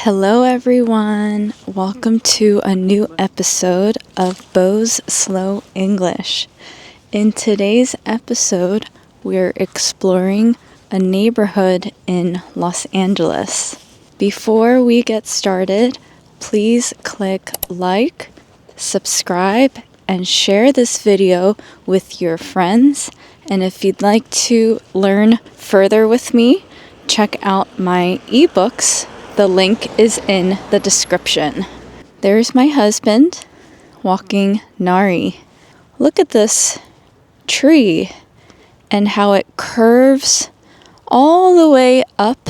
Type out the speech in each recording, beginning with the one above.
Hello everyone, welcome to a new episode of BoAi's Slow English. In today's episode, we're exploring a neighborhood in Los Angeles. Before we get started, please click like, subscribe, and share this video with your friends. And if you'd like to learn further with me, check out my ebooks. The link is in the description. There's my husband walking Nari. Look at this tree and how it curves all the way up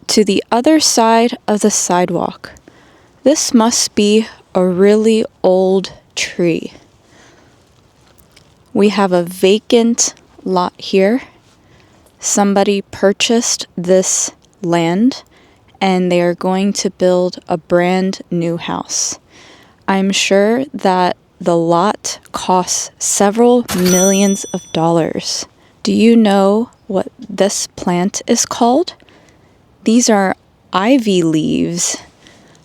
to the other side of the sidewalk. This must be a really old tree. We have a vacant lot here. Somebody purchased this land and they are going to build a brand new house. I'm sure that the lot costs several millions of dollars. Do you know what this plant is called? These are ivy leaves.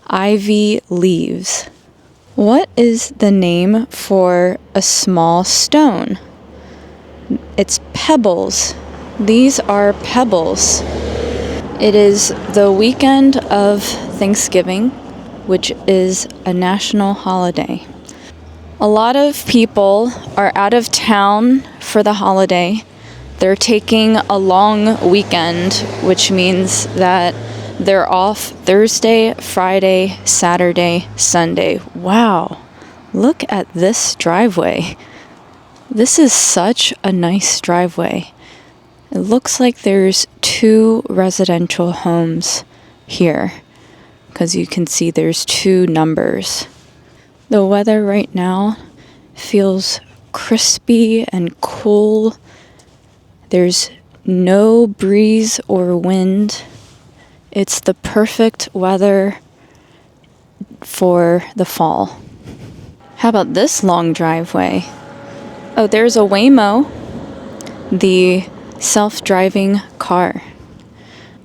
Ivy leaves. What is the name for a small stone? It's pebbles. These are pebbles. It is the weekend of Thanksgiving, which is a national holiday. A lot of people are out of town for the holiday. They're taking a long weekend, which means that they're off Thursday, Friday, Saturday, Sunday. Wow, look at this driveway. This is such a nice driveway. It looks like there's 2 residential homes here because you can see there's 2 numbers. The weather right now feels crispy and cool. There's no breeze or wind. It's the perfect weather for the fall. How about this long driveway? Oh, there's a Waymo, the self-driving car.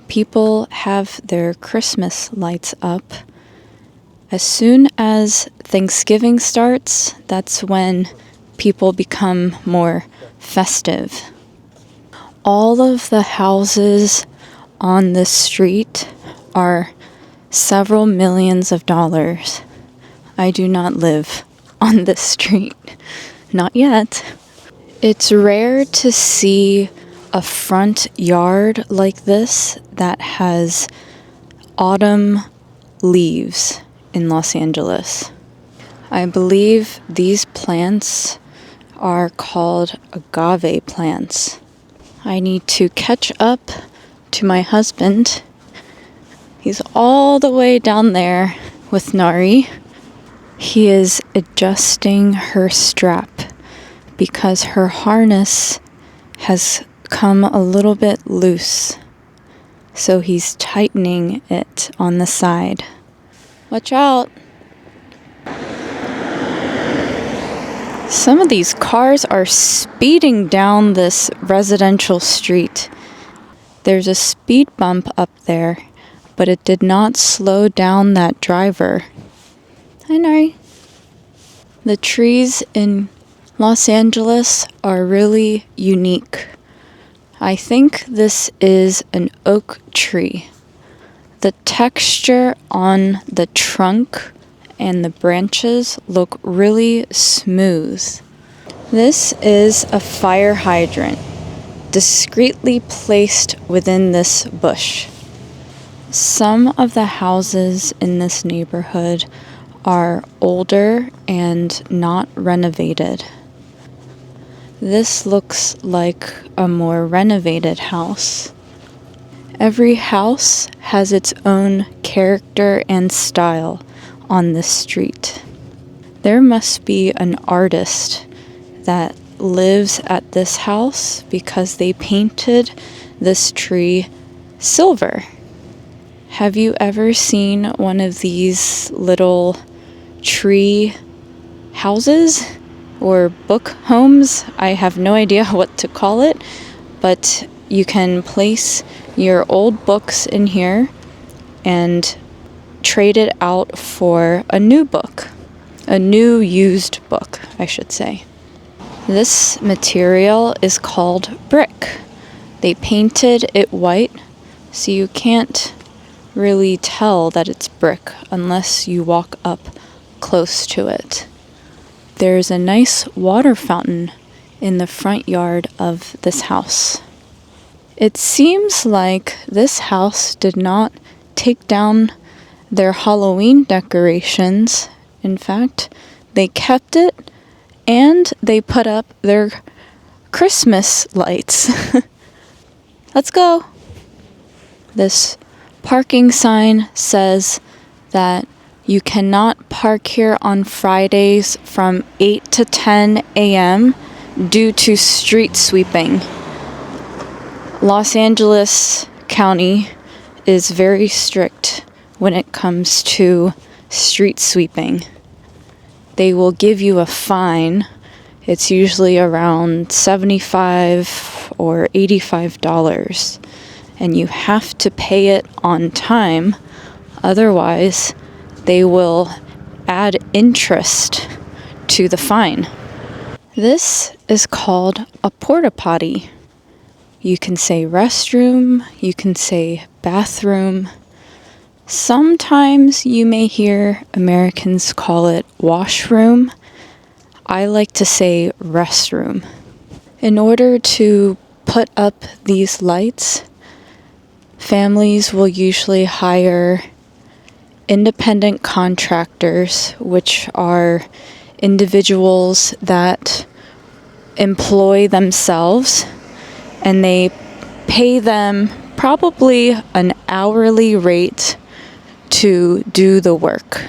People have their Christmas lights up. As soon as Thanksgiving starts, that's when people become more festive. All of the houses on this street are several millions of dollars. I do not live on this street. Not yet. It's rare to see a front yard like this that has autumn leaves in Los Angeles. I believe these plants are called agave plants. I need to catch up to my husband. He's all the way down there with Nari. He is adjusting her strap because her harness has come a little bit loose. So he's tightening it on the side. Watch out! Some of these cars are speeding down this residential street. There's a speed bump up there, but it did not slow down that driver. Hi, Nari. The trees in Los Angeles are really unique. I think this is an oak tree. The texture on the trunk and the branches look really smooth. This is a fire hydrant, discreetly placed within this bush. Some of the houses in this neighborhood are older and not renovated. This looks like a more renovated house. Every house has its own character and style on this street. There must be an artist that lives at this house because they painted this tree silver. Have you ever seen one of these little tree houses or book homes? I have no idea what to call it, but you can place your old books in here and trade it out for a new book, a new used book, I should say. This material is called brick. They painted it white, so you can't really tell that it's brick unless you walk up close to it. There's a nice water fountain in the front yard of this house. It seems like this house did not take down their Halloween decorations. In fact, they kept it and they put up their Christmas lights. Let's go. This parking sign says that you cannot park here on Fridays from 8 to 10 a.m. due to street sweeping. Los Angeles County is very strict when it comes to street sweeping. They will give you a fine. It's usually around $75 or $85, and you have to pay it on time. Otherwise, they will add interest to the fine. This is called a porta potty. You can say restroom, you can say bathroom. Sometimes you may hear Americans call it washroom. I like to say restroom. In order to put up these lights, families will usually hire independent contractors, which are individuals that employ themselves, and they pay them probably an hourly rate to do the work.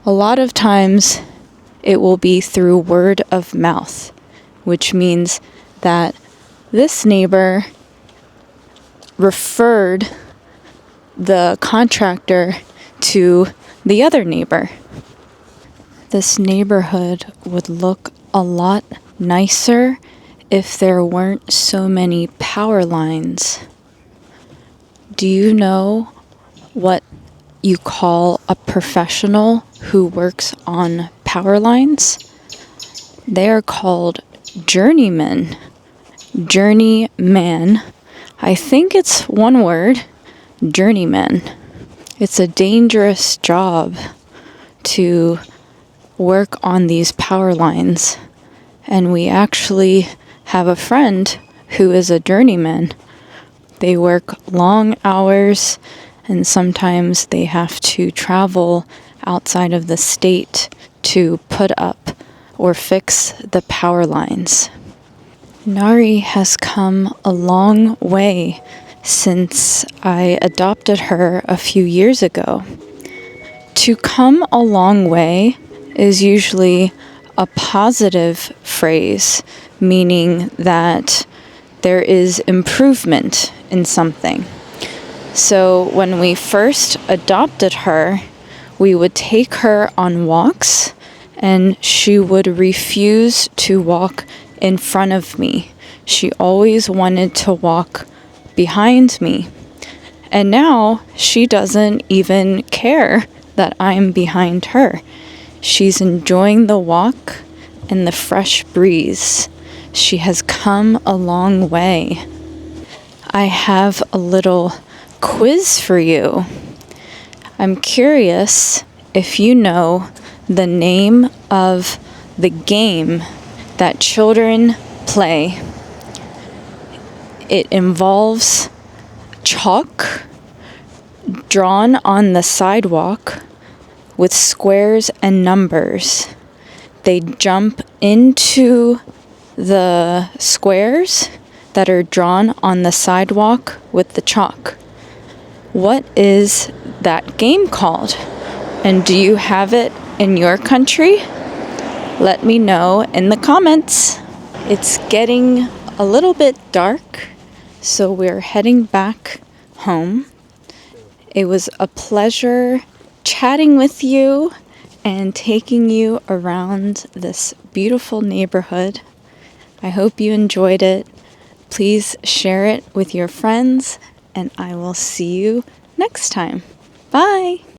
A lot of times it will be through word of mouth, which means that this neighbor referred the contractor to the other neighbor. This neighborhood would look a lot nicer if there weren't so many power lines. Do you know what you call a professional who works on power lines? They are called journeymen. Journeyman. I think it's one word, journeyman. It's a dangerous job to work on these power lines. And we actually have a friend who is a journeyman. They work long hours, and sometimes they have to travel outside of the state to put up or fix the power lines. Nari has come a long way since I adopted her a few years ago. To come a long way is usually a positive phrase, meaning that there is improvement in something. So when we first adopted her, we would take her on walks, and she would refuse to walk in front of me. She always wanted to walk behind me. And now she doesn't even care that I'm behind her. She's enjoying the walk and the fresh breeze. She has come a long way. I have a little quiz for you. I'm curious if you know the name of the game that children play. It involves chalk drawn on the sidewalk with squares and numbers. They jump into the squares that are drawn on the sidewalk with the chalk. What is that game called? And do you have it in your country? Let me know in the comments. It's getting a little bit dark, so we're heading back home. It was a pleasure chatting with you and taking you around this beautiful neighborhood. I hope you enjoyed it. Please share it with your friends, and I will see you next time. Bye!